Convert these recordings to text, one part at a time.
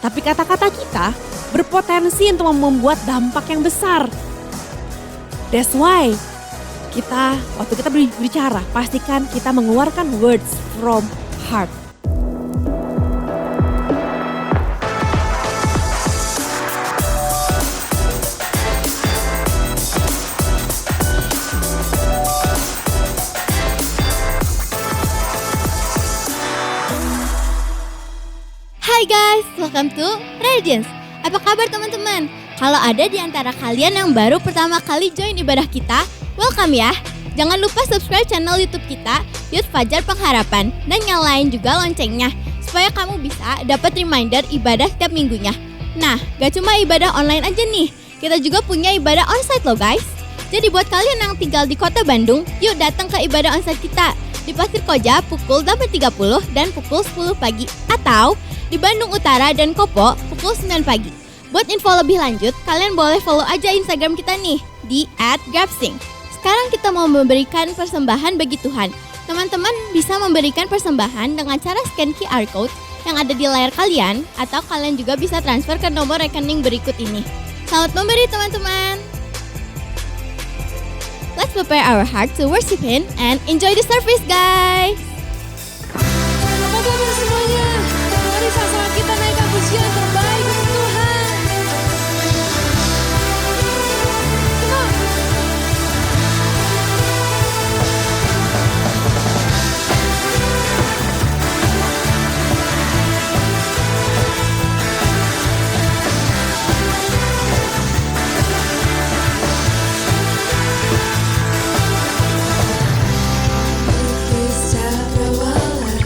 Tapi kata-kata kita berpotensi untuk membuat dampak yang besar. That's why waktu kita berbicara, pastikan kita mengeluarkan words from heart. Hai guys, welcome to Radiance. Apa kabar teman-teman? Kalau ada di antara kalian yang baru pertama kali join ibadah kita, welcome ya. Jangan lupa subscribe channel YouTube kita, Youth Fajar Pengharapan, dan nyalain juga loncengnya supaya kamu bisa dapat reminder ibadah setiap minggunya. Nah, gak cuma ibadah online aja nih, kita juga punya ibadah onsite loh guys. Jadi buat kalian yang tinggal di kota Bandung, yuk datang ke ibadah onsite kita di Pasir Koja pukul 8.30 dan pukul 10 pagi, atau di Bandung Utara dan Kopo pukul 9 pagi. Buat info lebih lanjut, kalian boleh follow aja Instagram kita nih di @grabsing. Sekarang kita mau memberikan persembahan bagi Tuhan. Teman-teman bisa memberikan persembahan dengan cara scan QR code yang ada di layar kalian, atau kalian juga bisa transfer ke nomor rekening berikut ini. Selamat memberi teman-teman. Let's prepare our heart to worship Him and enjoy the service guys. Apa kabar semuanya? Mari sama-sama kita naikkan pujian terbaik untuk Tuhan. Come on. Kisah pewalaan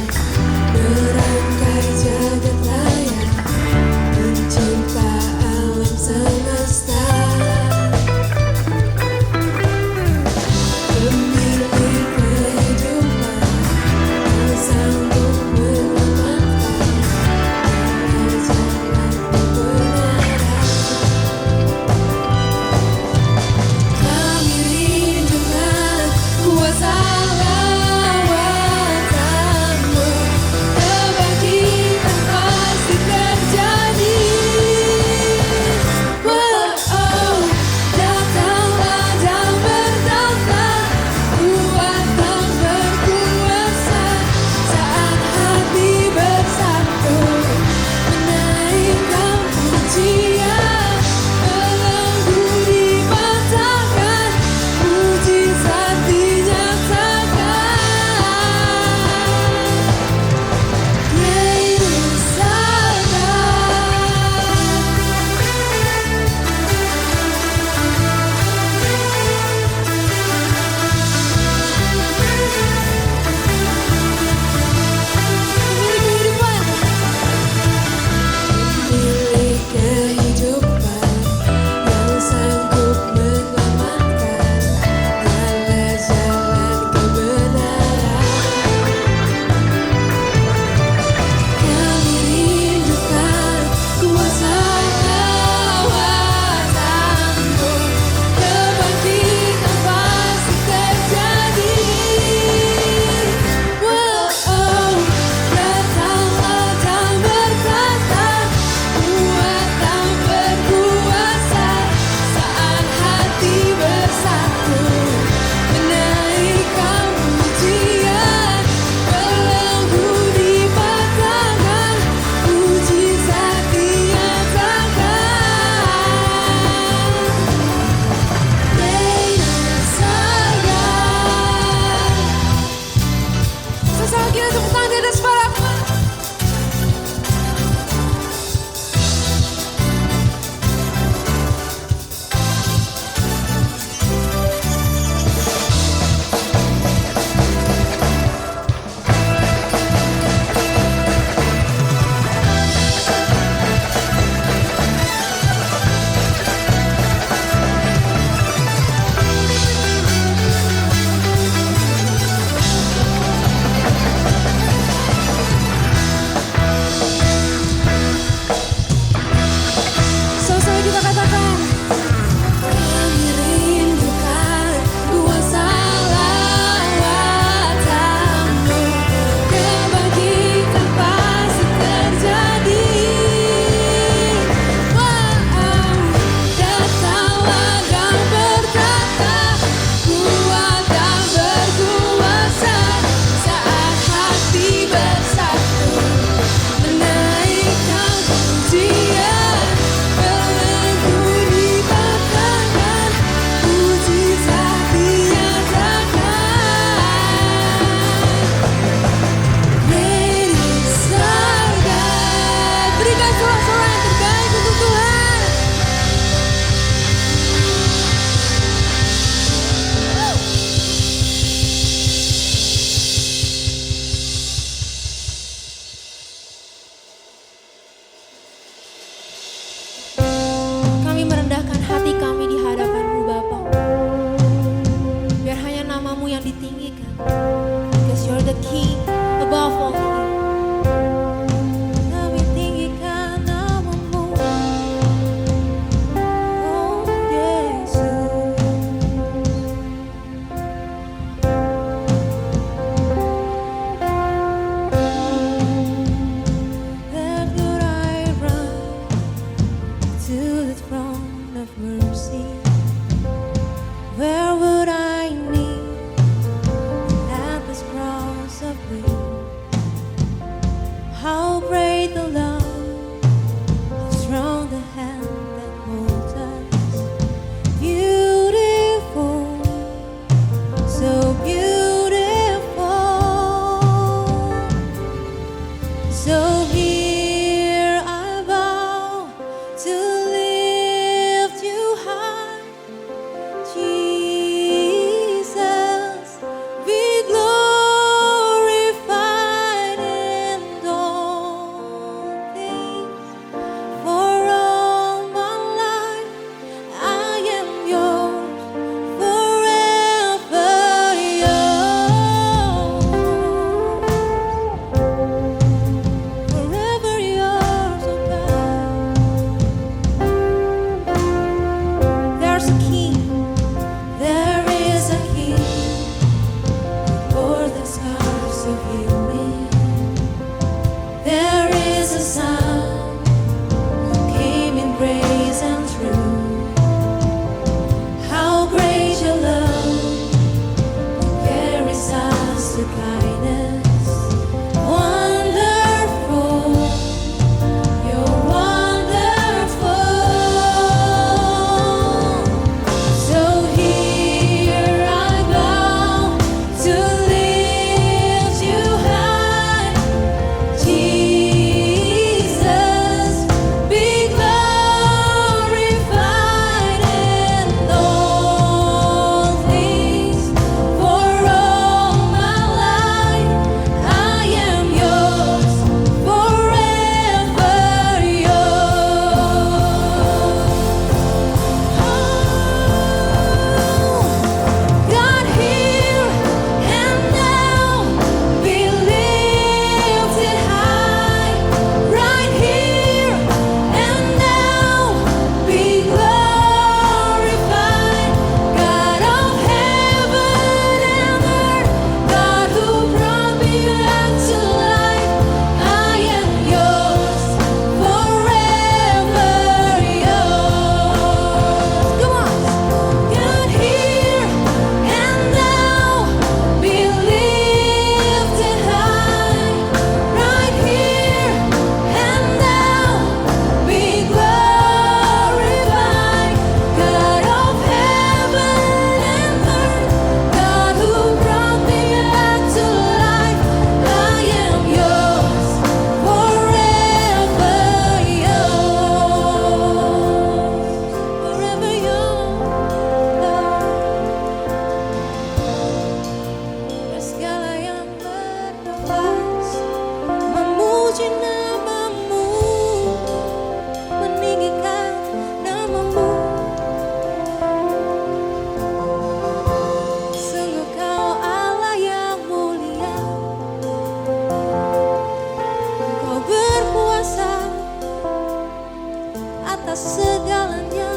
atas segalanya.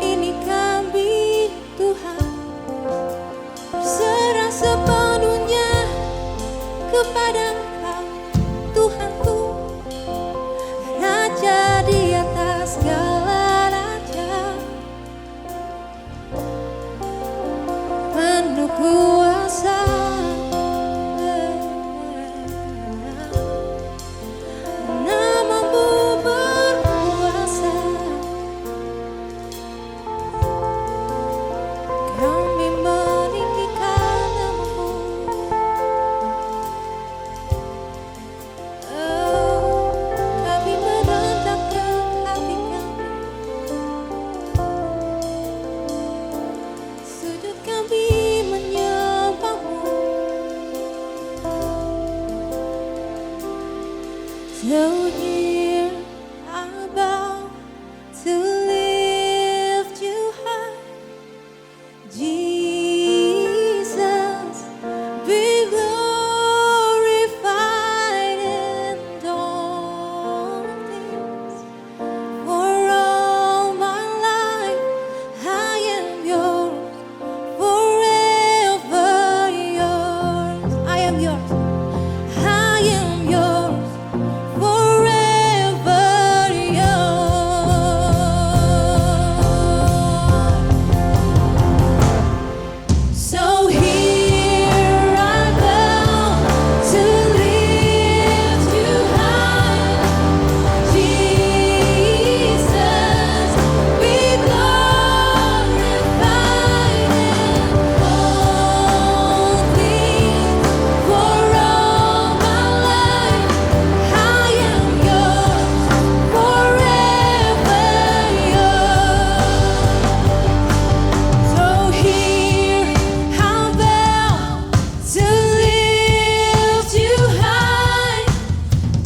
Ini kami Tuhan, berserah sepenuhnya kepada Engkau Tuhanku, Raja di atas segala raja, penuh kuasa. Namamu berkuasa, kami meninggikan namamu. Oh, kami merendahkan hati kami, sujud kami menyembahmu. So here I bow to lift you high, Jesus, be glorified in all things. For all my life I am yours, forever yours. I am yours. I am yours, forever yours. So here I bow to lift you high, Jesus, be glorified in all things. For all my life I am yours, forever yours. So here I bow to lift you high,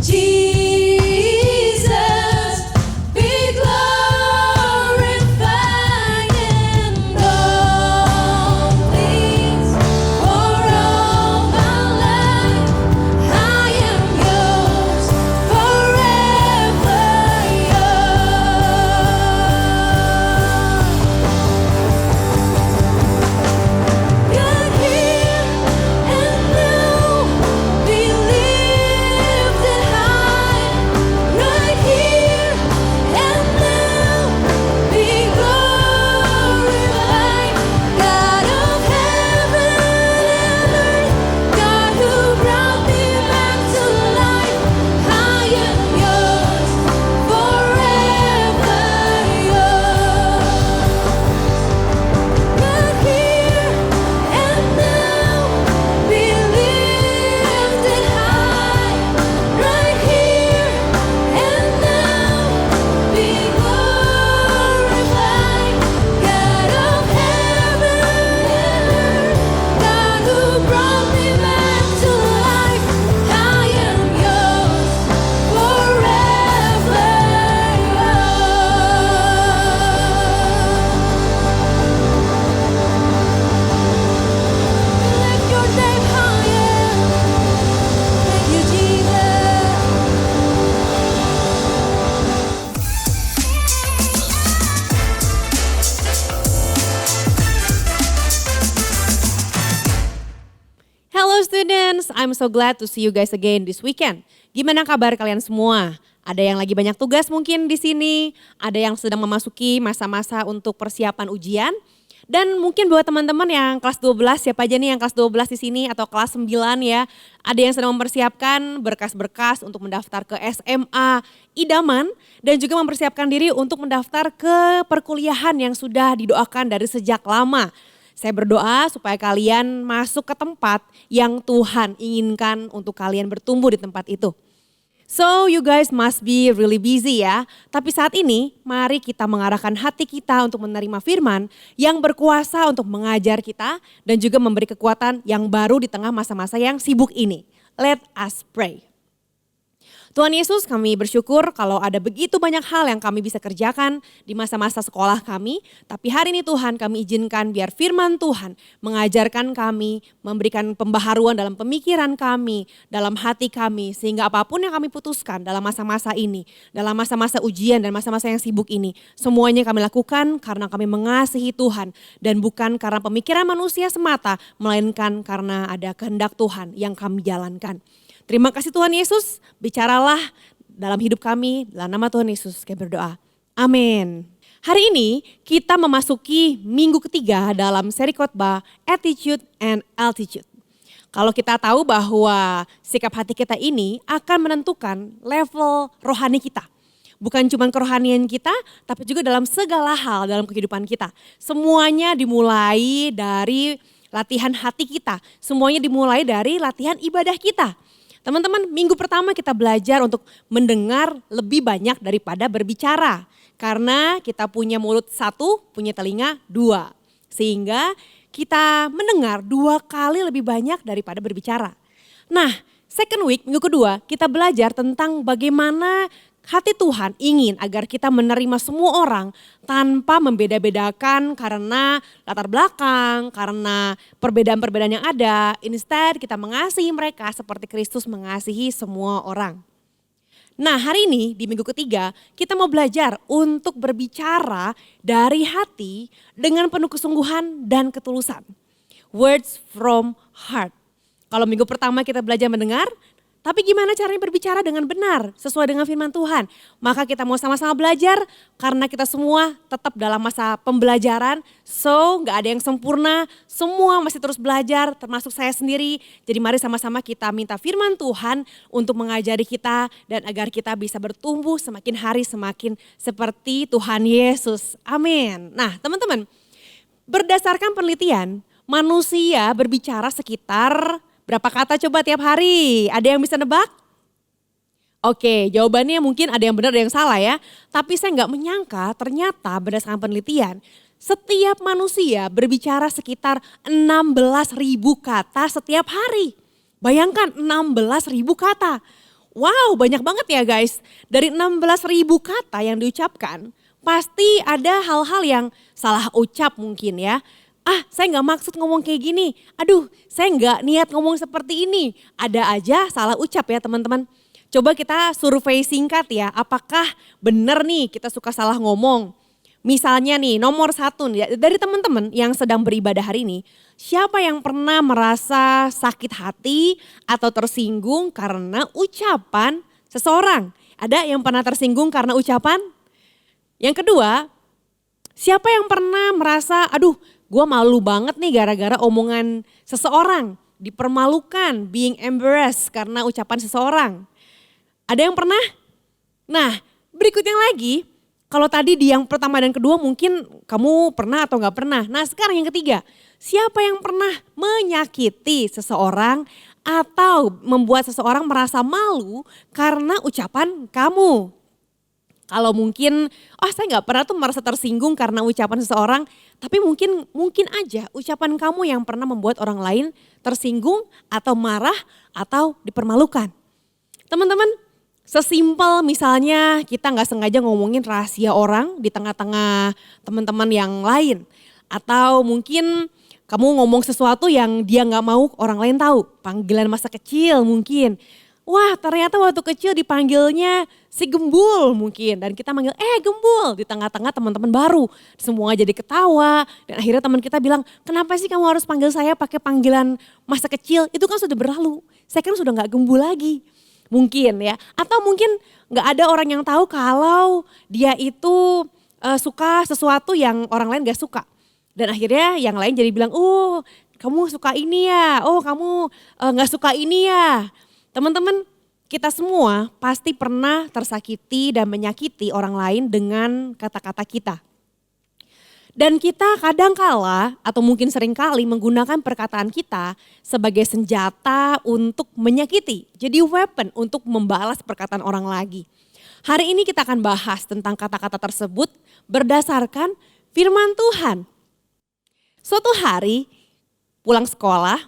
Jesus, be glorified in all things. For all my life I am yours, forever yours. God, here and now, be lifted high. Right here and now, be glorified. God of heaven and earth, God who brought me back to life, I am yours, forever yours. God, here and now, be lifted high. Right here and now, be glorified. God of heaven and earth, God who brought me back to life, I am yours, forever yours. Lift your name higher. Thank you, Jesus. Hello students, I'm so glad to see you guys again this weekend. Gimana kabar kalian semua? Ada yang lagi banyak tugas mungkin di sini, ada yang sedang memasuki masa-masa untuk persiapan ujian. Dan mungkin buat teman-teman yang kelas 12, siapa aja nih yang kelas 12 di sini atau kelas 9 ya. Ada yang sedang mempersiapkan berkas-berkas untuk mendaftar ke SMA idaman dan juga mempersiapkan diri untuk mendaftar ke perkuliahan yang sudah didoakan dari sejak lama. Saya berdoa supaya kalian masuk ke tempat yang Tuhan inginkan untuk kalian bertumbuh di tempat itu. So you guys must be really busy ya. Tapi saat ini mari kita mengarahkan hati kita untuk menerima firman yang berkuasa untuk mengajar kita dan juga memberi kekuatan yang baru di tengah masa-masa yang sibuk ini. Let us pray. Tuhan Yesus, kami bersyukur kalau ada begitu banyak hal yang kami bisa kerjakan di masa-masa sekolah kami. Tapi hari ini Tuhan kami izinkan biar firman Tuhan mengajarkan kami, memberikan pembaharuan dalam pemikiran kami, dalam hati kami. Sehingga apapun yang kami putuskan dalam masa-masa ini, dalam masa-masa ujian dan masa-masa yang sibuk ini. Semuanya kami lakukan karena kami mengasihi Tuhan. Dan bukan karena pemikiran manusia semata, melainkan karena ada kehendak Tuhan yang kami jalankan. Terima kasih Tuhan Yesus, bicaralah dalam hidup kami, dalam nama Tuhan Yesus kami berdoa. Amin. Hari ini kita memasuki minggu ketiga dalam seri khotbah Attitude and Altitude. Kalau kita tahu bahwa sikap hati kita ini akan menentukan level rohani kita. Bukan cuma kerohanian kita, tapi juga dalam segala hal dalam kehidupan kita. Semuanya dimulai dari latihan hati kita, semuanya dimulai dari latihan ibadah kita. Teman-teman, minggu pertama kita belajar untuk mendengar lebih banyak daripada berbicara. Karena kita punya mulut satu, punya telinga dua. Sehingga kita mendengar 2 kali lebih banyak daripada berbicara. Nah, second week, minggu kedua, kita belajar tentang bagaimana hati Tuhan ingin agar kita menerima semua orang tanpa membeda-bedakan karena latar belakang, karena perbedaan-perbedaan yang ada. Instead kita mengasihi mereka seperti Kristus mengasihi semua orang. Nah, hari ini di minggu ketiga kita mau belajar untuk berbicara dari hati dengan penuh kesungguhan dan ketulusan. Words from heart. Kalau minggu pertama kita belajar mendengar, tapi gimana caranya berbicara dengan benar sesuai dengan firman Tuhan. Maka kita mau sama-sama belajar karena kita semua tetap dalam masa pembelajaran. So gak ada yang sempurna, semua masih terus belajar termasuk saya sendiri. Jadi mari sama-sama kita minta firman Tuhan untuk mengajari kita dan agar kita bisa bertumbuh semakin hari semakin seperti Tuhan Yesus. Amin. Nah teman-teman, berdasarkan penelitian manusia berbicara sekitar berapa kata coba tiap hari? Ada yang bisa nebak? Oke, jawabannya mungkin ada yang benar ada yang salah ya. Tapi saya nggak menyangka ternyata berdasarkan penelitian setiap manusia berbicara sekitar 16.000 kata setiap hari. Bayangkan 16.000 kata. Wow, banyak banget ya guys. Dari 16.000 kata yang diucapkan pasti ada hal-hal yang salah ucap mungkin ya. Saya nggak maksud ngomong kayak gini. Aduh, saya nggak niat ngomong seperti ini. Ada aja salah ucap ya teman-teman. Coba kita survei singkat ya. Apakah benar nih kita suka salah ngomong? Misalnya nih nomor 1 nih, dari teman-teman yang sedang beribadah hari ini. Siapa yang pernah merasa sakit hati atau tersinggung karena ucapan seseorang? Ada yang pernah tersinggung karena ucapan? Yang kedua, siapa yang pernah merasa aduh gue malu banget nih gara-gara omongan seseorang, dipermalukan, being embarrassed karena ucapan seseorang. Ada yang pernah? Nah berikutnya lagi, kalau tadi di yang pertama dan kedua mungkin kamu pernah atau gak pernah. Nah sekarang yang ketiga, siapa yang pernah menyakiti seseorang atau membuat seseorang merasa malu karena ucapan kamu? Kalau mungkin, saya gak pernah tuh merasa tersinggung karena ucapan seseorang. Tapi mungkin aja ucapan kamu yang pernah membuat orang lain tersinggung atau marah atau dipermalukan. Teman-teman, sesimpel misalnya kita gak sengaja ngomongin rahasia orang di tengah-tengah teman-teman yang lain. Atau mungkin kamu ngomong sesuatu yang dia gak mau orang lain tahu. Panggilan masa kecil mungkin. Wah ternyata waktu kecil dipanggilnya si Gembul mungkin. Dan kita manggil Gembul di tengah-tengah teman-teman baru. Semua jadi ketawa dan akhirnya teman kita bilang kenapa sih kamu harus panggil saya pakai panggilan masa kecil. Itu kan sudah berlalu, saya kan sudah gak Gembul lagi. Mungkin ya, atau mungkin gak ada orang yang tahu kalau dia itu suka sesuatu yang orang lain gak suka. Dan akhirnya yang lain jadi bilang kamu suka ini ya, kamu gak suka ini ya. Teman-teman, kita semua pasti pernah tersakiti dan menyakiti orang lain dengan kata-kata kita. Dan kita kadangkala atau mungkin seringkali menggunakan perkataan kita sebagai senjata untuk menyakiti. Jadi weapon untuk membalas perkataan orang lagi. Hari ini kita akan bahas tentang kata-kata tersebut berdasarkan firman Tuhan. Suatu hari pulang sekolah,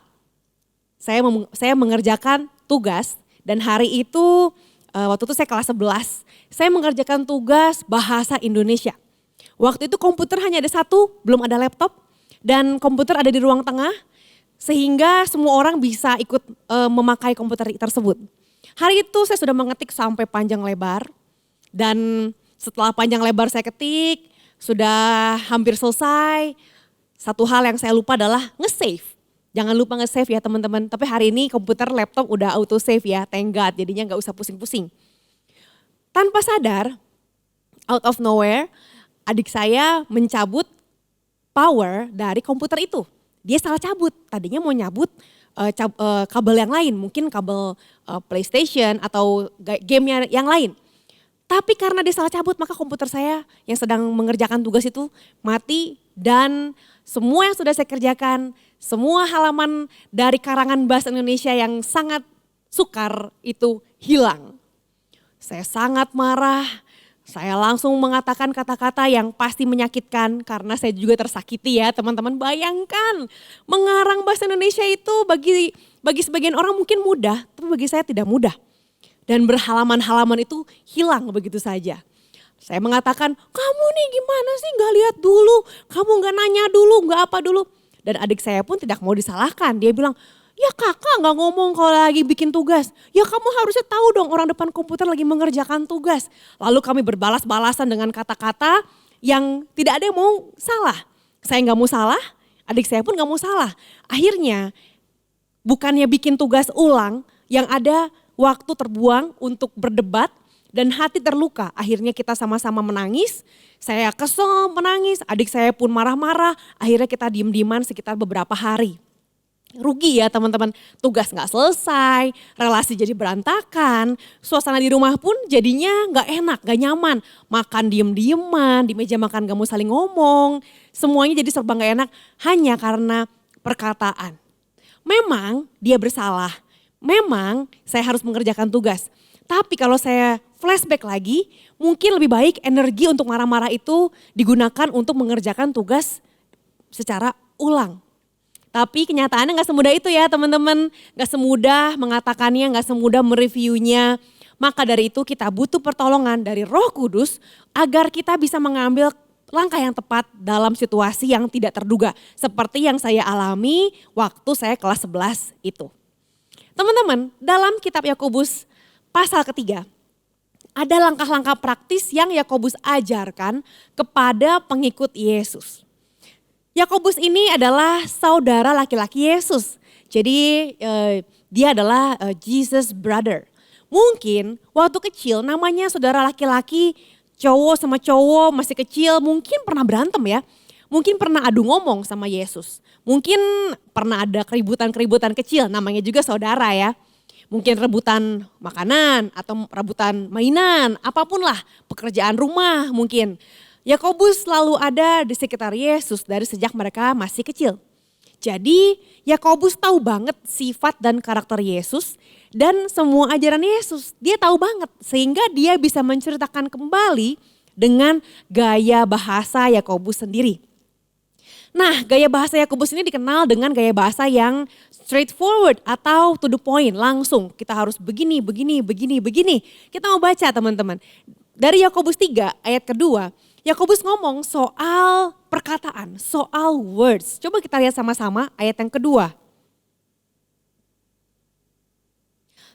saya mengerjakan tugas dan hari itu waktu itu saya kelas 11, saya mengerjakan tugas bahasa Indonesia. Waktu itu komputer hanya ada satu, belum ada laptop, dan komputer ada di ruang tengah, sehingga semua orang bisa ikut memakai komputer tersebut. Hari itu saya sudah mengetik sampai panjang lebar, dan setelah panjang lebar saya ketik, sudah hampir selesai. Satu hal yang saya lupa adalah nge-save. Jangan lupa nge-save ya teman-teman. Tapi hari ini komputer, laptop udah auto save ya, thank God. Jadinya gak usah pusing-pusing. Tanpa sadar, out of nowhere, adik saya mencabut power dari komputer itu. Dia salah cabut, tadinya mau nyabut kabel yang lain. Mungkin kabel PlayStation atau game yang lain. Tapi karena dia salah cabut, maka komputer saya yang sedang mengerjakan tugas itu mati. Dan semua yang sudah saya kerjakan, semua halaman dari karangan bahasa Indonesia yang sangat sukar itu hilang. Saya sangat marah, saya langsung mengatakan kata-kata yang pasti menyakitkan karena saya juga tersakiti ya teman-teman. Bayangkan mengarang bahasa Indonesia itu bagi sebagian orang mungkin mudah, tapi bagi saya tidak mudah. Dan berhalaman-halaman itu hilang begitu saja. Saya mengatakan, kamu nih gimana sih gak lihat dulu, kamu gak nanya dulu, gak apa dulu. Dan adik saya pun tidak mau disalahkan, dia bilang, ya kakak gak ngomong kalau lagi bikin tugas. Ya kamu harusnya tahu dong orang depan komputer lagi mengerjakan tugas. Lalu kami berbalas-balasan dengan kata-kata yang tidak ada yang mau salah. Saya gak mau salah, adik saya pun gak mau salah. Akhirnya bukannya bikin tugas ulang yang ada waktu terbuang untuk berdebat dan hati terluka. Akhirnya kita sama-sama menangis, saya kesel menangis, adik saya pun marah-marah. Akhirnya kita diem-dieman sekitar beberapa hari. Rugi ya teman-teman, tugas gak selesai, relasi jadi berantakan, suasana di rumah pun jadinya gak enak, gak nyaman. Makan diem-dieman, di meja makan gak mau saling ngomong, semuanya jadi serba gak enak hanya karena perkataan. Memang dia bersalah, memang saya harus mengerjakan tugas. Tapi kalau saya flashback lagi, mungkin lebih baik energi untuk marah-marah itu digunakan untuk mengerjakan tugas secara ulang. Tapi kenyataannya gak semudah itu ya teman-teman. Gak semudah mengatakannya, gak semudah mereviewnya. Maka dari itu kita butuh pertolongan dari Roh Kudus agar kita bisa mengambil langkah yang tepat dalam situasi yang tidak terduga. Seperti yang saya alami waktu saya kelas 11 itu. Teman-teman, dalam kitab Yakobus pasal ketiga, ada langkah-langkah praktis yang Yakobus ajarkan kepada pengikut Yesus. Yakobus ini adalah saudara laki-laki Yesus. Jadi dia adalah Jesus brother. Mungkin waktu kecil namanya saudara laki-laki, cowok sama cowok masih kecil mungkin pernah berantem ya. Mungkin pernah adu ngomong sama Yesus. Mungkin pernah ada keributan-keributan kecil, namanya juga saudara ya. Mungkin rebutan makanan atau rebutan mainan, apapun lah, pekerjaan rumah mungkin. Yakobus selalu ada di sekitar Yesus dari sejak mereka masih kecil. Jadi Yakobus tahu banget sifat dan karakter Yesus dan semua ajaran Yesus. Dia tahu banget sehingga dia bisa menceritakan kembali dengan gaya bahasa Yakobus sendiri. Nah, gaya bahasa Yakobus ini dikenal dengan gaya bahasa yang straightforward atau to the point, langsung. Kita harus begini, begini, begini, begini. Kita mau baca teman-teman. Dari Yakobus 3 ayat kedua, Yakobus ngomong soal perkataan, soal words. Coba kita lihat sama-sama ayat yang kedua.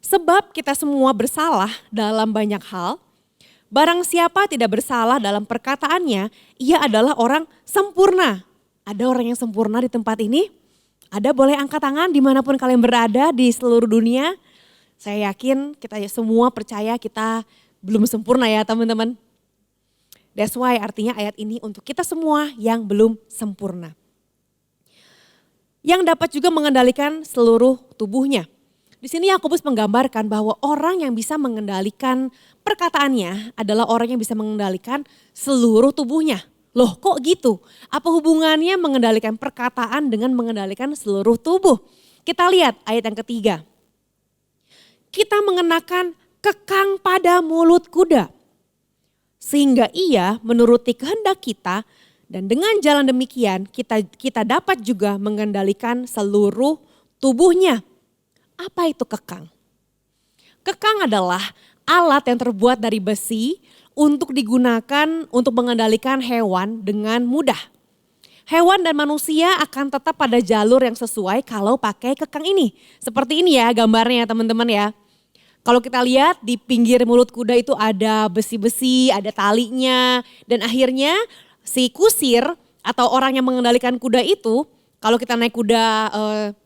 Sebab kita semua bersalah dalam banyak hal, barang siapa tidak bersalah dalam perkataannya, ia adalah orang sempurna. Ada orang yang sempurna di tempat ini? Ada, boleh angkat tangan dimanapun kalian berada di seluruh dunia. Saya yakin kita semua percaya kita belum sempurna ya teman-teman. That's why artinya ayat ini untuk kita semua yang belum sempurna. Yang dapat juga mengendalikan seluruh tubuhnya. Di sini Yakobus menggambarkan bahwa orang yang bisa mengendalikan perkataannya adalah orang yang bisa mengendalikan seluruh tubuhnya. Loh kok gitu? Apa hubungannya mengendalikan perkataan dengan mengendalikan seluruh tubuh? Kita lihat ayat yang ketiga. Kita mengenakan kekang pada mulut kuda, sehingga ia menuruti kehendak kita dan dengan jalan demikian kita dapat juga mengendalikan seluruh tubuhnya. Apa itu kekang? Kekang adalah alat yang terbuat dari besi untuk digunakan untuk mengendalikan hewan dengan mudah. Hewan dan manusia akan tetap pada jalur yang sesuai kalau pakai kekang ini. Seperti ini ya gambarnya teman-teman ya. Kalau kita lihat di pinggir mulut kuda itu ada besi-besi, ada talinya. Dan akhirnya si kusir atau orang yang mengendalikan kuda itu, kalau kita naik kuda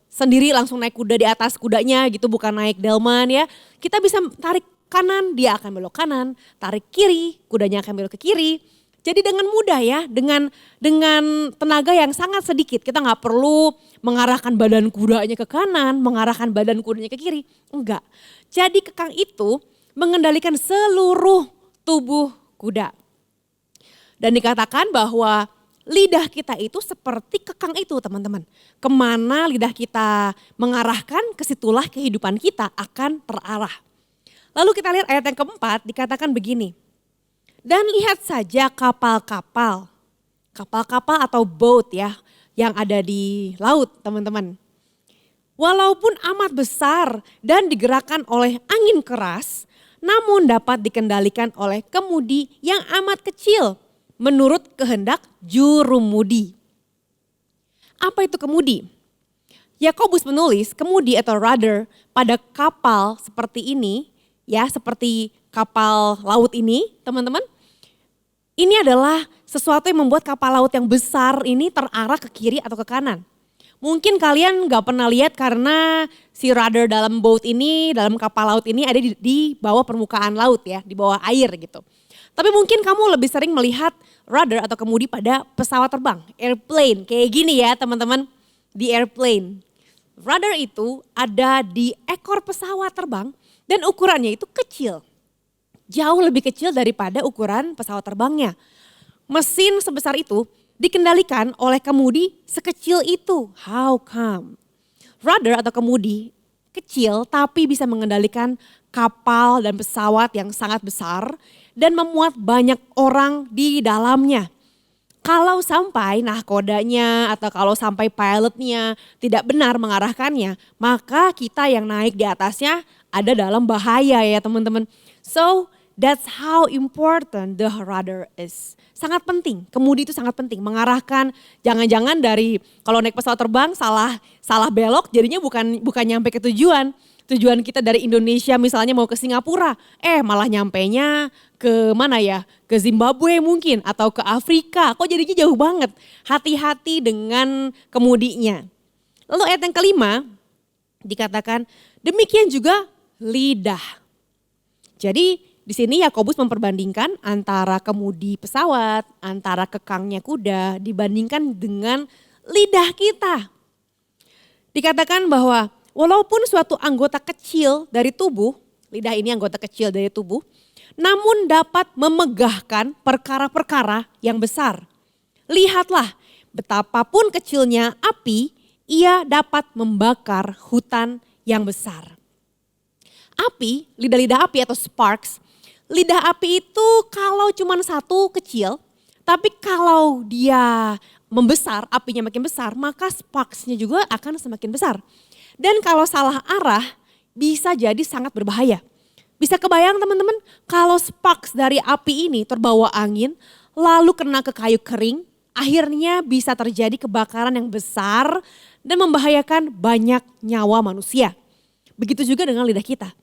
sendiri langsung naik kuda di atas kudanya gitu, bukan naik delman ya. Kita bisa tarik kanan, dia akan belok kanan, tarik kiri, kudanya akan belok ke kiri. Jadi dengan mudah ya, dengan tenaga yang sangat sedikit. Kita nggak perlu mengarahkan badan kudanya ke kanan, mengarahkan badan kudanya ke kiri. Enggak. Jadi kekang itu mengendalikan seluruh tubuh kuda. Dan dikatakan bahwa lidah kita itu seperti kekang itu teman-teman. Kemana lidah kita mengarahkan, kesitulah kehidupan kita akan terarah. Lalu kita lihat ayat yang keempat dikatakan begini. Dan lihat saja kapal-kapal atau boat ya yang ada di laut teman-teman. Walaupun amat besar dan digerakkan oleh angin keras, namun dapat dikendalikan oleh kemudi yang amat kecil menurut kehendak jurumudi. Apa itu kemudi? Yakobus menulis kemudi atau rudder pada kapal seperti ini, ya seperti kapal laut ini teman-teman. Ini adalah sesuatu yang membuat kapal laut yang besar ini terarah ke kiri atau ke kanan. Mungkin kalian gak pernah lihat karena si rudder dalam boat ini, dalam kapal laut ini ada di bawah permukaan laut ya, di bawah air gitu. Tapi mungkin kamu lebih sering melihat rudder atau kemudi pada pesawat terbang, airplane. Kayak gini ya teman-teman, di airplane. Rudder itu ada di ekor pesawat terbang dan ukurannya itu kecil. Jauh lebih kecil daripada ukuran pesawat terbangnya. Mesin sebesar itu dikendalikan oleh kemudi sekecil itu. How come? Rudder atau kemudi kecil tapi bisa mengendalikan kapal dan pesawat yang sangat besar dan memuat banyak orang di dalamnya. Kalau sampai nahkodanya atau kalau sampai pilotnya tidak benar mengarahkannya, maka kita yang naik di atasnya ada dalam bahaya ya teman-teman. So that's how important the rudder is. Sangat penting, kemudi itu sangat penting. Mengarahkan, jangan-jangan dari kalau naik pesawat terbang salah belok jadinya bukan nyampe ke tujuan. Tujuan kita dari Indonesia misalnya mau ke Singapura, malah nyampenya ke mana ya? Ke Zimbabwe mungkin atau ke Afrika. Kok jadinya jauh banget? Hati-hati dengan kemudinya. Lalu ayat yang kelima dikatakan demikian juga lidah. Jadi di sini Yakobus memperbandingkan antara kemudi pesawat, antara kekangnya kuda dibandingkan dengan lidah kita. Dikatakan bahwa walaupun suatu anggota kecil dari tubuh, lidah ini anggota kecil dari tubuh, namun dapat memegahkan perkara-perkara yang besar. Lihatlah betapapun kecilnya api, ia dapat membakar hutan yang besar. Api, lidah-lidah api atau sparks, lidah api itu kalau cuma satu kecil, tapi kalau dia membesar, apinya makin besar, maka sparksnya juga akan semakin besar. Dan kalau salah arah bisa jadi sangat berbahaya. Bisa kebayang teman-teman kalau sparks dari api ini terbawa angin lalu kena ke kayu kering, akhirnya bisa terjadi kebakaran yang besar dan membahayakan banyak nyawa manusia. Begitu juga dengan lidah kita.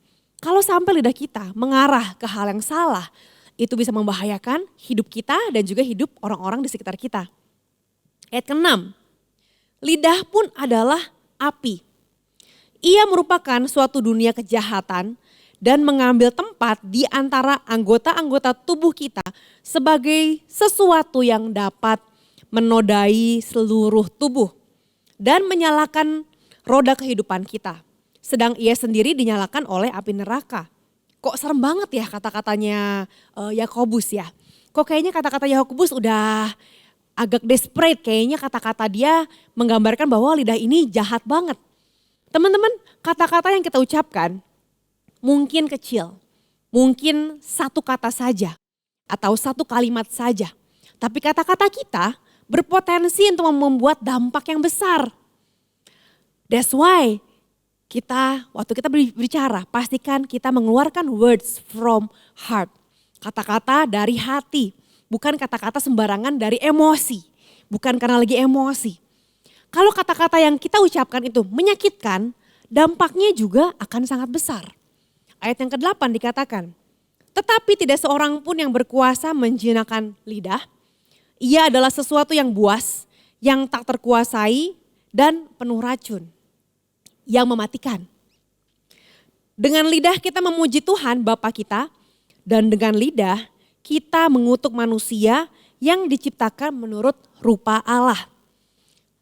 Kalau sampai lidah kita mengarah ke hal yang salah, itu bisa membahayakan hidup kita dan juga hidup orang-orang di sekitar kita. Ayat ke-6, lidah pun adalah api. Ia merupakan suatu dunia kejahatan dan mengambil tempat di antara anggota-anggota tubuh kita sebagai sesuatu yang dapat menodai seluruh tubuh dan menyalakan roda kehidupan kita. Sedang ia sendiri dinyalakan oleh api neraka. Kok serem banget ya kata-katanya Yakobus ya. Kok kayaknya kata-kata Yakobus udah agak desperate. Kayaknya kata-kata dia menggambarkan bahwa lidah ini jahat banget. Teman-teman, kata-kata yang kita ucapkan mungkin kecil. Mungkin satu kata saja atau satu kalimat saja. Tapi kata-kata kita berpotensi untuk membuat dampak yang besar. That's why waktu kita berbicara, pastikan kita mengeluarkan words from heart. Kata-kata dari hati, bukan kata-kata sembarangan dari emosi. Bukan karena lagi emosi. Kalau kata-kata yang kita ucapkan itu menyakitkan, dampaknya juga akan sangat besar. Ayat yang ke-8 dikatakan, tetapi tidak seorang pun yang berkuasa menjinakkan lidah. Ia adalah sesuatu yang buas, yang tak terkuasai dan penuh racun, yang mematikan. Dengan lidah kita memuji Tuhan Bapa kita, dan dengan lidah kita mengutuk manusia yang diciptakan menurut rupa Allah.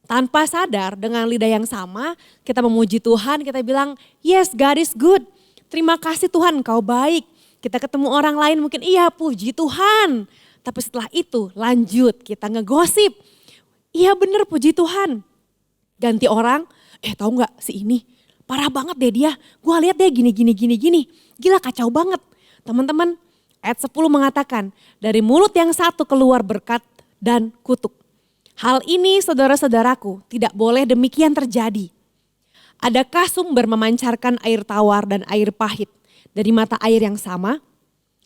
Tanpa sadar dengan lidah yang sama kita memuji Tuhan, kita bilang yes God is good. Terima kasih Tuhan Kau baik. Kita ketemu orang lain mungkin iya puji Tuhan. Tapi setelah itu lanjut kita ngegosip. Iya bener puji Tuhan. Ganti orang, tahu nggak si ini parah banget deh dia. Gua lihat dia gini. Gila kacau banget. Teman-teman ayat 10 mengatakan dari mulut yang satu keluar berkat dan kutuk. Hal ini saudara-saudaraku tidak boleh demikian terjadi. Adakah sumber memancarkan air tawar dan air pahit dari mata air yang sama?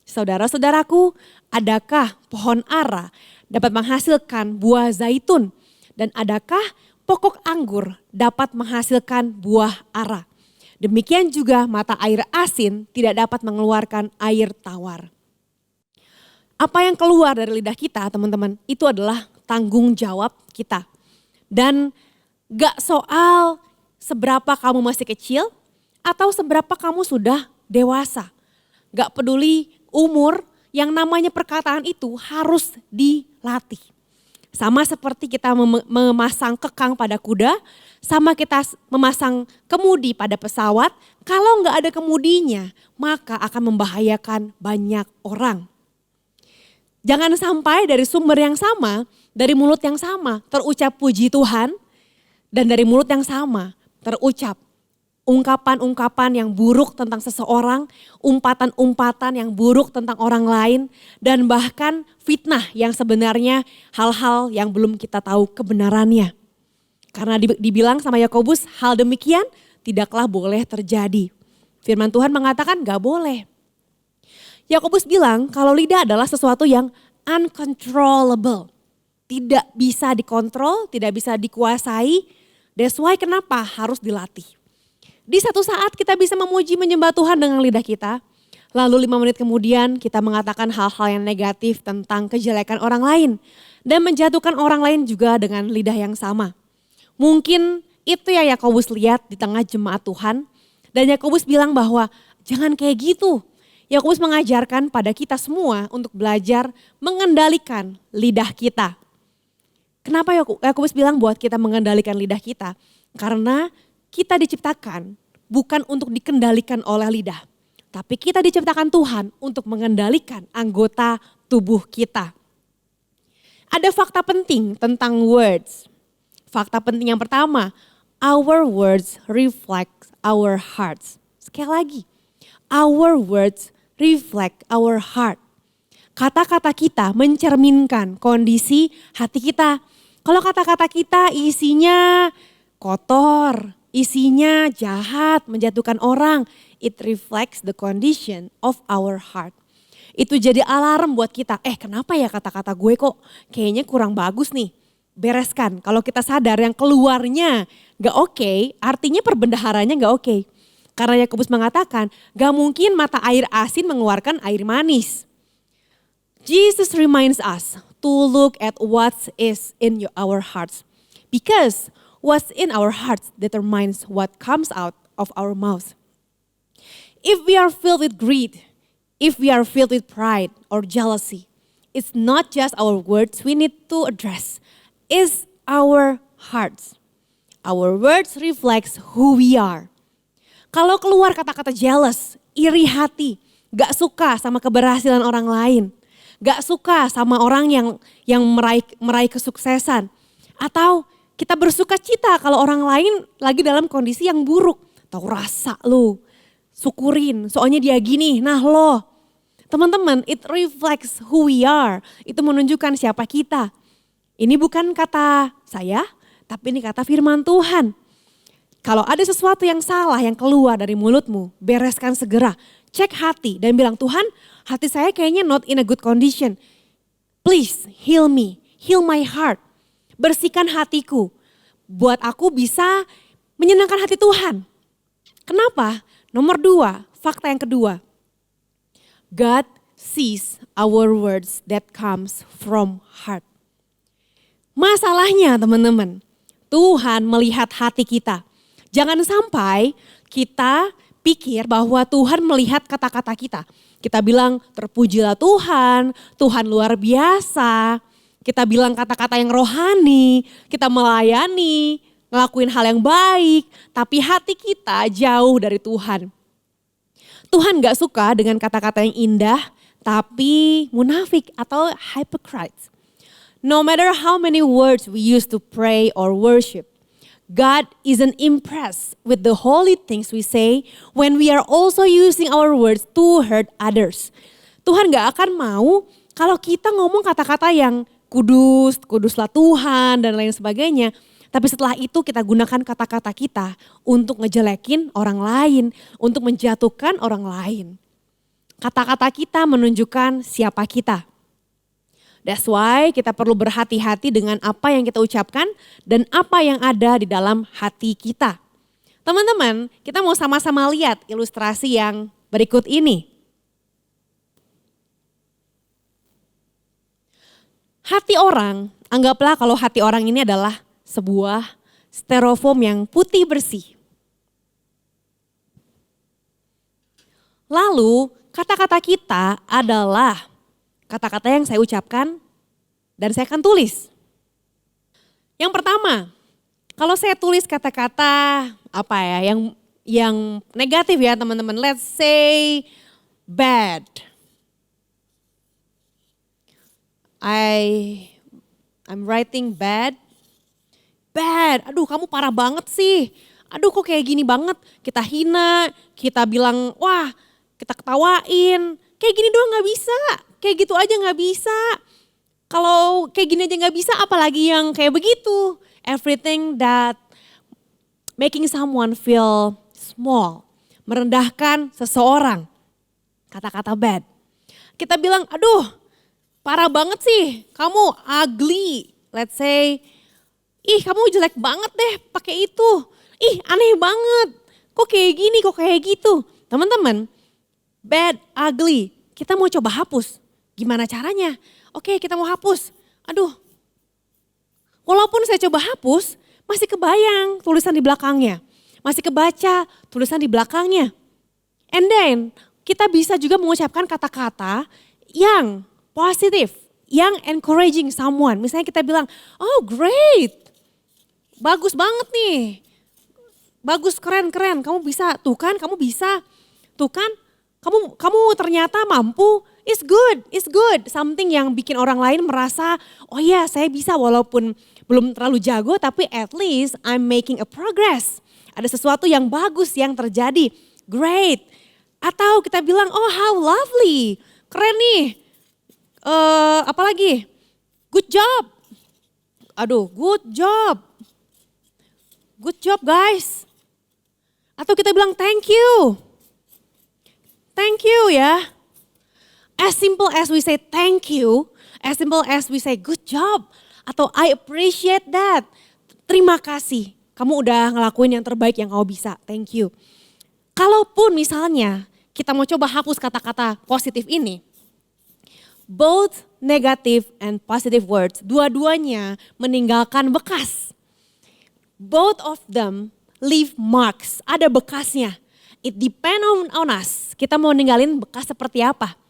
Saudara-saudaraku, adakah pohon ara dapat menghasilkan buah zaitun? Dan adakah pokok anggur dapat menghasilkan buah ara? Demikian juga mata air asin tidak dapat mengeluarkan air tawar. Apa yang keluar dari lidah kita teman-teman, itu adalah tanggung jawab kita. Dan gak soal seberapa kamu masih kecil atau seberapa kamu sudah dewasa. Gak peduli umur, yang namanya perkataan itu harus dilatih. Sama seperti kita memasang kekang pada kuda, sama kita memasang kemudi pada pesawat. Kalau gak ada kemudinya, maka akan membahayakan banyak orang. Jangan sampai dari sumber yang sama, dari mulut yang sama terucap puji Tuhan, dan dari mulut yang sama terucap ungkapan-ungkapan yang buruk tentang seseorang, umpatan-umpatan yang buruk tentang orang lain, dan bahkan fitnah yang sebenarnya hal-hal yang belum kita tahu kebenarannya. Karena dibilang sama Yakobus, hal demikian tidaklah boleh terjadi. Firman Tuhan mengatakan gak boleh. Yakobus bilang kalau lidah adalah sesuatu yang uncontrollable. Tidak bisa dikontrol, tidak bisa dikuasai. That's why kenapa harus dilatih. Di satu saat kita bisa memuji menyembah Tuhan dengan lidah kita. Lalu 5 menit kemudian kita mengatakan hal-hal yang negatif tentang kejelekan orang lain. Dan menjatuhkan orang lain juga dengan lidah yang sama. Mungkin itu ya Yakobus lihat di tengah jemaat Tuhan. Dan Yakobus bilang bahwa jangan kayak gitu. Yakobus mengajarkan pada kita semua untuk belajar mengendalikan lidah kita. Kenapa Yakobus bilang buat kita mengendalikan lidah kita? Karena kita diciptakan bukan untuk dikendalikan oleh lidah. Tapi kita diciptakan Tuhan untuk mengendalikan anggota tubuh kita. Ada fakta penting tentang words. Fakta penting yang pertama, our words reflect our hearts. Sekali lagi, our words reflect our heart. Kata-kata kita mencerminkan kondisi hati kita. Kalau kata-kata kita isinya kotor, isinya jahat, menjatuhkan orang, it reflects the condition of our heart. Itu jadi alarm buat kita, kenapa ya kata-kata gue kok kayaknya kurang bagus nih. Bereskan, kalau kita sadar yang keluarnya gak oke, artinya perbendaharanya gak oke. Karena Yakobus mengatakan, gak mungkin mata air asin mengeluarkan air manis. Jesus reminds us to look at what is in our hearts. Because what's in our hearts determines what comes out of our mouth. If we are filled with greed, if we are filled with pride or jealousy, it's not just our words we need to address, it's our hearts. Our words reflects who we are. Kalau keluar kata-kata jealous, iri hati, gak suka sama keberhasilan orang lain, gak suka sama orang yang meraih kesuksesan, atau kita bersuka cita kalau orang lain lagi dalam kondisi yang buruk. Tahu rasa lu, syukurin soalnya dia gini, nah lo. Teman-teman, it reflects who we are, itu menunjukkan siapa kita. Ini bukan kata saya, tapi ini kata firman Tuhan. Kalau ada sesuatu yang salah yang keluar dari mulutmu, bereskan segera. Cek hati dan bilang, Tuhan, hati saya kayaknya not in a good condition. Please heal me, heal my heart. Bersihkan hatiku, buat aku bisa menyenangkan hati Tuhan. Kenapa? Nomor 2, fakta yang kedua. God sees our words that comes from heart. Masalahnya teman-teman, Tuhan melihat hati kita. Jangan sampai kita pikir bahwa Tuhan melihat kata-kata kita. Kita bilang terpujilah Tuhan, Tuhan luar biasa. Kita bilang kata-kata yang rohani, kita melayani, ngelakuin hal yang baik. Tapi hati kita jauh dari Tuhan. Tuhan gak suka dengan kata-kata yang indah, tapi munafik atau hypocrite. No matter how many words we use to pray or worship, God isn't impressed with the holy things we say when we are also using our words to hurt others. Tuhan gak akan mau kalau kita ngomong kata-kata yang kudus, kuduslah Tuhan dan lain sebagainya. Tapi setelah itu kita gunakan kata-kata kita untuk ngejelekin orang lain, untuk menjatuhkan orang lain. Kata-kata kita menunjukkan siapa kita. That's why kita perlu berhati-hati dengan apa yang kita ucapkan dan apa yang ada di dalam hati kita. Teman-teman, kita mau sama-sama lihat ilustrasi yang berikut ini. Hati orang, anggaplah kalau hati orang ini adalah sebuah styrofoam yang putih bersih. Lalu kata-kata kita adalah kata-kata yang saya ucapkan dan saya akan tulis. Yang pertama, kalau saya tulis kata-kata apa ya yang negatif ya teman-teman. Let's say bad. I'm writing bad. Bad. Aduh, kamu parah banget sih. Aduh, kok kayak gini banget. Kita hina, kita bilang, wah, kita ketawain. Kayak gini doang gak bisa. Kayak gitu aja gak bisa. Kalau kayak gini aja gak bisa, apalagi yang kayak begitu. Everything that making someone feel small. Merendahkan seseorang. Kata-kata bad. Kita bilang, aduh parah banget sih. Kamu ugly. Let's say, ih kamu jelek banget deh pakai itu. Ih aneh banget. Kok kayak gini, kok kayak gitu. Teman-teman, bad, ugly. Kita mau coba hapus. Gimana caranya? Oke, kita mau hapus. Aduh, walaupun saya coba hapus, masih kebayang tulisan di belakangnya. Masih kebaca tulisan di belakangnya. And then, kita bisa juga mengucapkan kata-kata yang positif, yang encouraging someone. Misalnya kita bilang, oh great, bagus banget nih. Bagus, keren, kamu bisa, tuh kan kamu bisa. Tuh kan, kamu ternyata mampu. It's good. Something yang bikin orang lain merasa, oh ya saya bisa walaupun belum terlalu jago tapi at least I'm making a progress. Ada sesuatu yang bagus yang terjadi, great. Atau kita bilang, oh how lovely, keren nih. Apalagi, good job. Aduh, good job. Good job guys. Atau kita bilang thank you. Thank you ya. As simple as we say thank you, as simple as we say good job, atau I appreciate that. Terima kasih, kamu udah ngelakuin yang terbaik yang kamu bisa, thank you. Kalaupun misalnya kita mau coba hapus kata-kata positif ini, both negative and positive words, dua-duanya meninggalkan bekas. Both of them leave marks, ada bekasnya. It depend on us, kita mau ninggalin bekas seperti apa.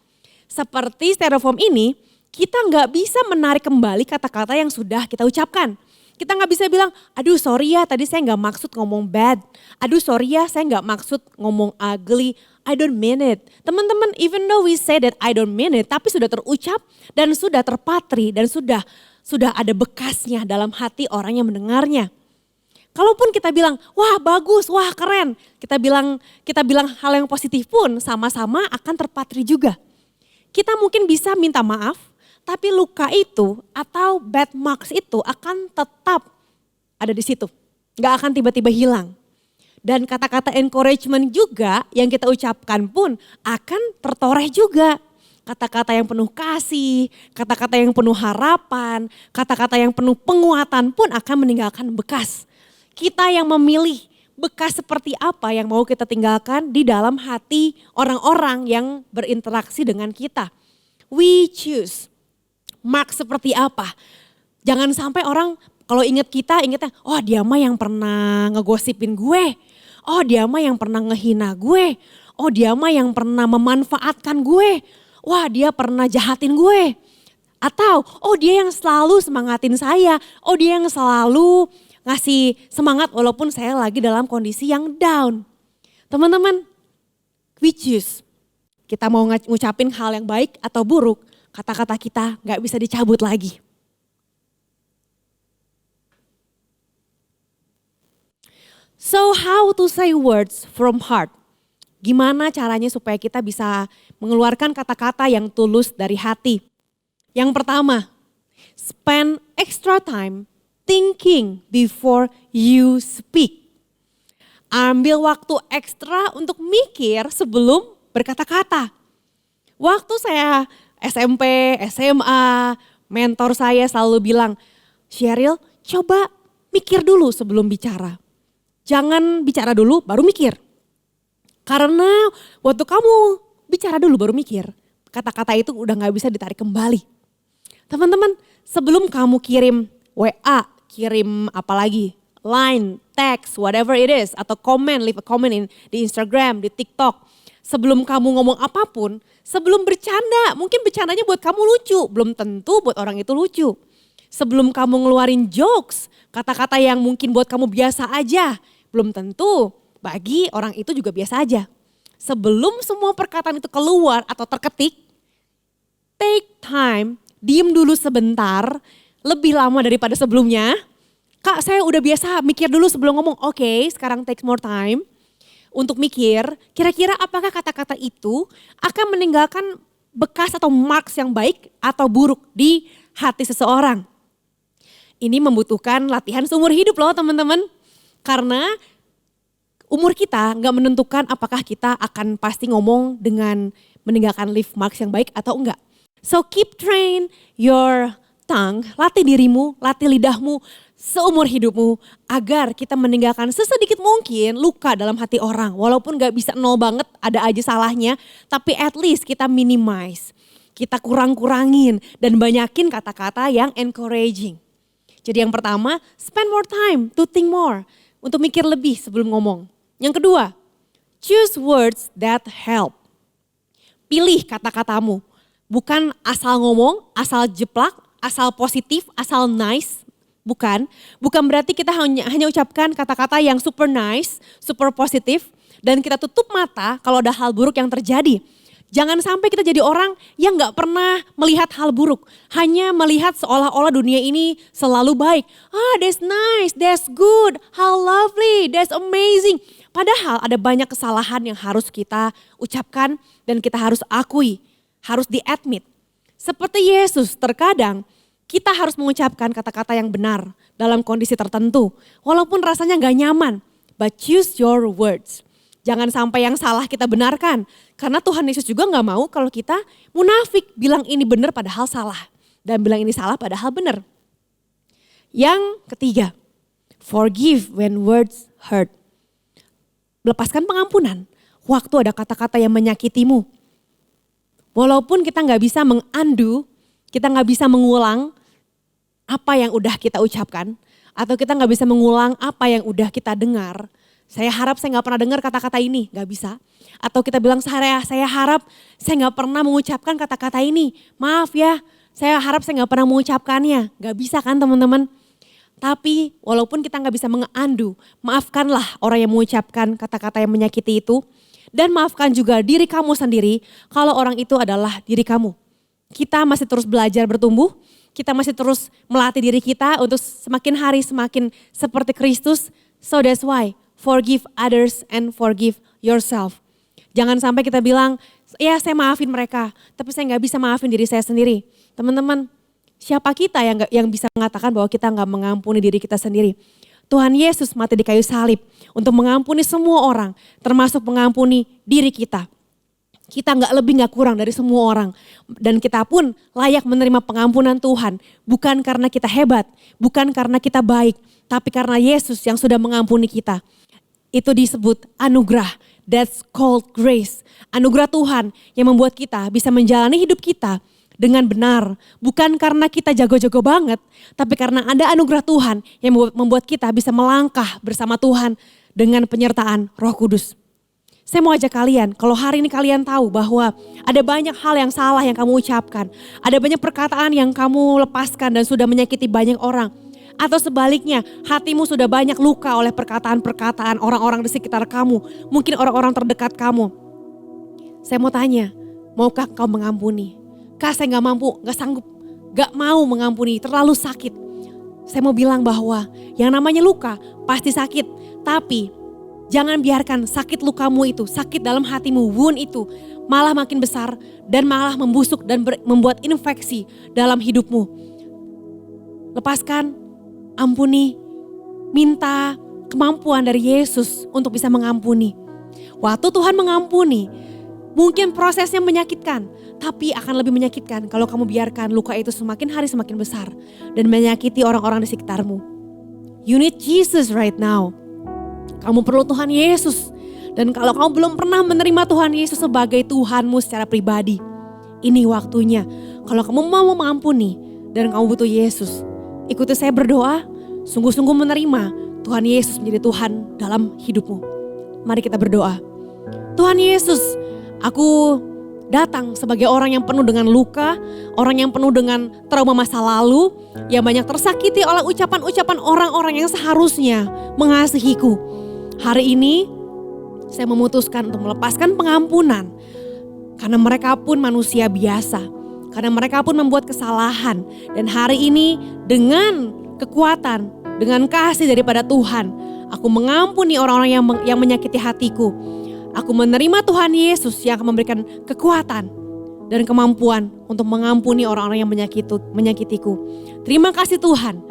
Seperti styrofoam ini, kita nggak bisa menarik kembali kata-kata yang sudah kita ucapkan. Kita nggak bisa bilang, aduh sorry ya tadi saya nggak maksud ngomong bad. Aduh sorry ya saya nggak maksud ngomong ugly. I don't mean it. Teman-teman, even though we say that I don't mean it, tapi sudah terucap dan sudah terpatri dan sudah ada bekasnya dalam hati orang yang mendengarnya. Kalaupun kita bilang, wah bagus, wah keren. Kita bilang hal yang positif pun sama-sama akan terpatri juga. Kita mungkin bisa minta maaf, tapi luka itu atau bad marks itu akan tetap ada di situ. Gak akan tiba-tiba hilang. Dan kata-kata encouragement juga yang kita ucapkan pun akan tertoreh juga. Kata-kata yang penuh kasih, kata-kata yang penuh harapan, kata-kata yang penuh penguatan pun akan meninggalkan bekas. Kita yang memilih bekas seperti apa yang mau kita tinggalkan di dalam hati orang-orang yang berinteraksi dengan kita. We choose. Mark seperti apa. Jangan sampai orang kalau ingat kita, ingatnya, oh dia mah yang pernah ngegosipin gue. Oh dia mah yang pernah ngehina gue. Oh dia mah yang pernah memanfaatkan gue. Wah dia pernah jahatin gue. Atau oh dia yang selalu semangatin saya. Oh dia yang selalu ngasih semangat walaupun saya lagi dalam kondisi yang down. Teman-teman, we choose. Kita mau ngucapin hal yang baik atau buruk, kata-kata kita gak bisa dicabut lagi. So how to say words from heart? Gimana caranya supaya kita bisa mengeluarkan kata-kata yang tulus dari hati? Yang pertama, spend extra time thinking before you speak. Ambil waktu ekstra untuk mikir sebelum berkata-kata. Waktu saya SMP, SMA, mentor saya selalu bilang, Sheryl coba mikir dulu sebelum bicara. Jangan bicara dulu baru mikir. Karena waktu kamu bicara dulu baru mikir, kata-kata itu udah gak bisa ditarik kembali. Teman-teman, sebelum kamu kirim WA, kirim apalagi, line, text, whatever it is, atau comment, leave a comment di Instagram, di TikTok. Sebelum kamu ngomong apapun, sebelum bercanda, mungkin bercandanya buat kamu lucu, belum tentu buat orang itu lucu. Sebelum kamu ngeluarin jokes, kata-kata yang mungkin buat kamu biasa aja, belum tentu bagi orang itu juga biasa aja. Sebelum semua perkataan itu keluar atau terketik, take time, diem dulu sebentar, lebih lama daripada sebelumnya. Kak saya udah biasa mikir dulu sebelum ngomong, oke, sekarang take more time untuk mikir kira-kira apakah kata-kata itu akan meninggalkan bekas atau marks yang baik atau buruk di hati seseorang. Ini membutuhkan latihan seumur hidup loh teman-teman. Karena umur kita gak menentukan apakah kita akan pasti ngomong dengan meninggalkan leave marks yang baik atau enggak. So keep train your tongue, latih dirimu, latih lidahmu seumur hidupmu agar kita meninggalkan sesedikit mungkin luka dalam hati orang. Walaupun gak bisa nol banget, ada aja salahnya, tapi at least kita minimize. Kita kurang-kurangin dan banyakin kata-kata yang encouraging. Jadi yang pertama, spend more time to think more. Untuk mikir lebih sebelum ngomong. Yang kedua, choose words that help. Pilih kata-katamu. Bukan asal ngomong, asal jeplak, asal positif, asal nice. Bukan berarti kita hanya ucapkan kata-kata yang super nice, super positif. Dan kita tutup mata kalau ada hal buruk yang terjadi. Jangan sampai kita jadi orang yang gak pernah melihat hal buruk. Hanya melihat seolah-olah dunia ini selalu baik. That's nice, that's good, how lovely, that's amazing. Padahal ada banyak kesalahan yang harus kita ucapkan dan kita harus akui. Harus di-admit. Seperti Yesus, terkadang kita harus mengucapkan kata-kata yang benar dalam kondisi tertentu. Walaupun rasanya gak nyaman, but choose your words. Jangan sampai yang salah kita benarkan. Karena Tuhan Yesus juga gak mau kalau kita munafik. Bilang ini benar padahal salah. Dan bilang ini salah padahal benar. Yang ketiga, forgive when words hurt. Lepaskan pengampunan. Waktu ada kata-kata yang menyakitimu. Walaupun kita gak bisa mengundo, kita gak bisa mengulang apa yang udah kita ucapkan. Atau kita gak bisa mengulang apa yang udah kita dengar. Saya harap saya gak pernah dengar kata-kata ini, gak bisa. Atau kita bilang saya harap saya gak pernah mengucapkan kata-kata ini. Maaf ya, saya harap saya gak pernah mengucapkannya. Gak bisa kan teman-teman. Tapi walaupun kita gak bisa mengundo, maafkanlah orang yang mengucapkan kata-kata yang menyakiti itu. Dan maafkan juga diri kamu sendiri kalau orang itu adalah diri kamu. Kita masih terus belajar bertumbuh, kita masih terus melatih diri kita untuk semakin hari semakin seperti Kristus. So that's why forgive others and forgive yourself. Jangan sampai kita bilang, ya saya maafin mereka, tapi saya gak bisa maafin diri saya sendiri. Teman-teman, siapa kita yang bisa mengatakan bahwa kita gak mengampuni diri kita sendiri? Tuhan Yesus mati di kayu salib untuk mengampuni semua orang, termasuk mengampuni diri kita. Kita gak lebih gak kurang dari semua orang. Dan kita pun layak menerima pengampunan Tuhan. Bukan karena kita hebat, bukan karena kita baik, tapi karena Yesus yang sudah mengampuni kita. Itu disebut anugerah. That's called grace. Anugerah Tuhan yang membuat kita bisa menjalani hidup kita dengan benar. Bukan karena kita jago-jago banget, tapi karena ada anugerah Tuhan yang membuat kita bisa melangkah bersama Tuhan dengan penyertaan Roh Kudus. Saya mau ajak kalian, kalau hari ini kalian tahu bahwa ada banyak hal yang salah yang kamu ucapkan. Ada banyak perkataan yang kamu lepaskan dan sudah menyakiti banyak orang. Atau sebaliknya, hatimu sudah banyak luka oleh perkataan-perkataan orang-orang di sekitar kamu. Mungkin orang-orang terdekat kamu. Saya mau tanya, maukah kau mengampuni? Kak, saya gak mampu, gak sanggup, gak mau mengampuni, terlalu sakit. Saya mau bilang bahwa yang namanya luka pasti sakit, tapi jangan biarkan sakit lukamu itu, sakit dalam hatimu, wound itu malah makin besar dan malah membusuk dan membuat infeksi dalam hidupmu. Lepaskan, ampuni, minta kemampuan dari Yesus untuk bisa mengampuni. Waktu Tuhan mengampuni, mungkin prosesnya menyakitkan, tapi akan lebih menyakitkan kalau kamu biarkan luka itu semakin hari semakin besar dan menyakiti orang-orang di sekitarmu. You need Jesus right now. Kamu perlu Tuhan Yesus. Dan kalau kamu belum pernah menerima Tuhan Yesus sebagai Tuhanmu secara pribadi, ini waktunya. Kalau kamu mau mengampuni dan kamu butuh Yesus, ikuti saya berdoa, sungguh-sungguh menerima Tuhan Yesus menjadi Tuhan dalam hidupmu. Mari kita berdoa. Tuhan Yesus, aku datang sebagai orang yang penuh dengan luka, orang yang penuh dengan trauma masa lalu, yang banyak tersakiti oleh ucapan-ucapan orang-orang yang seharusnya mengasihiku. Hari ini saya memutuskan untuk melepaskan pengampunan karena mereka pun manusia biasa, karena mereka pun membuat kesalahan. Dan hari ini dengan kekuatan, dengan kasih daripada Tuhan, aku mengampuni orang-orang yang menyakiti hatiku. Aku menerima Tuhan Yesus yang akan memberikan kekuatan dan kemampuan untuk mengampuni orang-orang yang menyakitiku. Terima kasih Tuhan,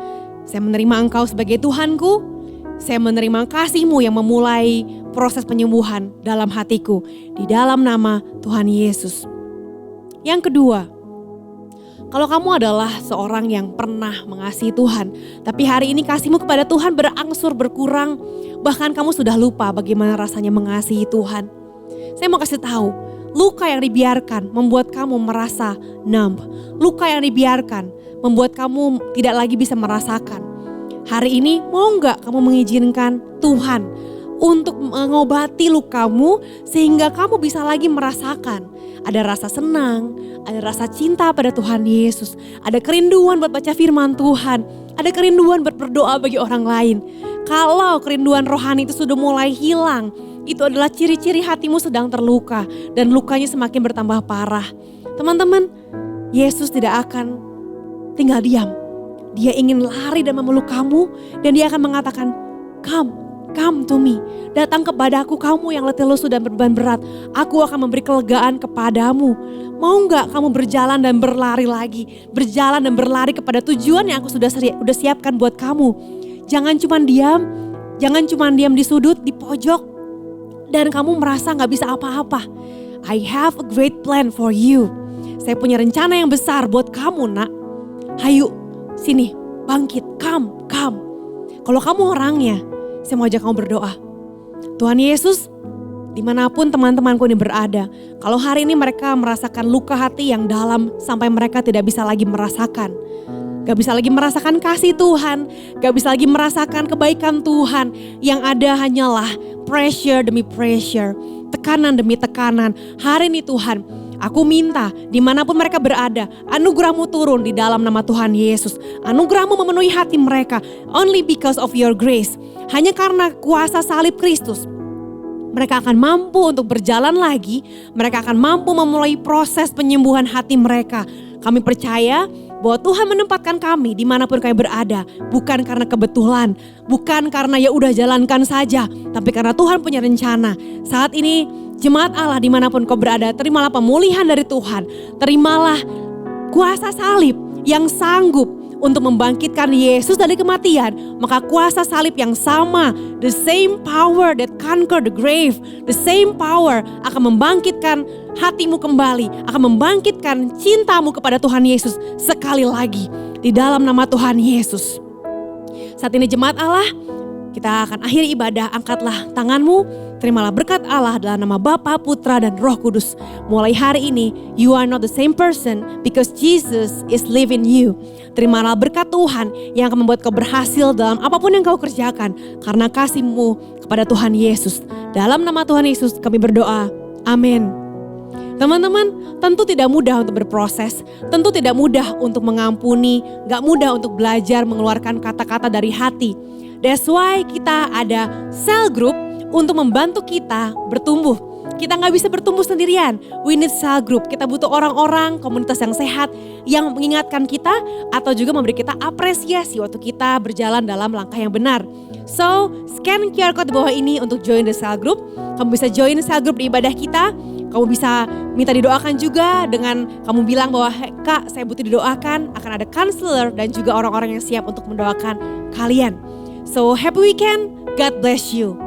saya menerima Engkau sebagai Tuhanku. Saya menerima kasih-Mu yang memulai proses penyembuhan dalam hatiku. Di dalam nama Tuhan Yesus. Yang kedua, kalau kamu adalah seorang yang pernah mengasihi Tuhan, tapi hari ini kasih-Mu kepada Tuhan berangsur berkurang, bahkan kamu sudah lupa bagaimana rasanya mengasihi Tuhan. Saya mau kasih tahu, luka yang dibiarkan membuat kamu merasa numb. Luka yang dibiarkan membuat kamu tidak lagi bisa merasakan. Hari ini mau gak kamu mengizinkan Tuhan untuk mengobati lukamu sehingga kamu bisa lagi merasakan. Ada rasa senang, ada rasa cinta pada Tuhan Yesus. Ada kerinduan buat baca firman Tuhan. Ada kerinduan buat berdoa bagi orang lain. Kalau kerinduan rohani itu sudah mulai hilang, itu adalah ciri-ciri hatimu sedang terluka dan lukanya semakin bertambah parah. Teman-teman, Yesus tidak akan tinggal diam. Dia ingin lari dan memeluk kamu dan dia akan mengatakan, Come to me. Datang kepadaku kamu yang letih lesu dan beban berat. Aku akan memberi kelegaan kepadamu. Mau gak kamu berjalan dan berlari lagi? Berjalan dan berlari kepada tujuan yang aku sudah siapkan buat kamu. Jangan cuma diam di sudut, di pojok. Dan kamu merasa gak bisa apa-apa. I have a great plan for you. Saya punya rencana yang besar buat kamu nak. Hayu. Sini, bangkit, come. Kalau kamu orangnya, saya mau ajak kamu berdoa. Tuhan Yesus, dimanapun teman-temanku ini berada, kalau hari ini mereka merasakan luka hati yang dalam sampai mereka tidak bisa lagi merasakan. Gak bisa lagi merasakan kasih Tuhan, gak bisa lagi merasakan kebaikan Tuhan. Yang ada hanyalah pressure demi pressure, tekanan demi tekanan. Hari ini Tuhan, aku minta dimanapun mereka berada, anugerah-Mu turun di dalam nama Tuhan Yesus. Anugerah-Mu memenuhi hati mereka, only because of your grace. Hanya karena kuasa salib Kristus, mereka akan mampu untuk berjalan lagi. Mereka akan mampu memulai proses penyembuhan hati mereka. Kami percaya bahwa Tuhan menempatkan kami dimanapun kami berada. Bukan karena kebetulan, bukan karena ya udah jalankan saja, tapi karena Tuhan punya rencana. Saat ini jemaat Allah dimanapun kau berada, terimalah pemulihan dari Tuhan. Terimalah kuasa salib yang sanggup untuk membangkitkan Yesus dari kematian, maka kuasa salib yang sama, the same power that conquer the grave, the same power akan membangkitkan hatimu kembali, akan membangkitkan cintamu kepada Tuhan Yesus sekali lagi di dalam nama Tuhan Yesus. Saat ini jemaat Allah, kita akan akhiri ibadah. Angkatlah tanganmu, terimalah berkat Allah dalam nama Bapa, Putra, dan Roh Kudus. Mulai hari ini, you are not the same person because Jesus is living you. Terimalah berkat Tuhan yang akan membuat kau berhasil dalam apapun yang kau kerjakan karena kasih-Mu kepada Tuhan Yesus. Dalam nama Tuhan Yesus kami berdoa. Amin. Teman-teman, tentu tidak mudah untuk berproses, tentu tidak mudah untuk mengampuni, gak mudah untuk belajar mengeluarkan kata-kata dari hati. That's why kita ada cell group untuk membantu kita bertumbuh. Kita gak bisa bertumbuh sendirian, we need cell group. Kita butuh orang-orang, komunitas yang sehat, yang mengingatkan kita atau juga memberi kita apresiasi waktu kita berjalan dalam langkah yang benar. So, scan QR code di bawah ini untuk join the cell group. Kamu bisa join cell group di ibadah kita. Kamu bisa minta didoakan juga dengan kamu bilang bahwa Kak, saya butuh didoakan. Akan ada counselor dan juga orang-orang yang siap untuk mendoakan kalian. So happy weekend, God bless you.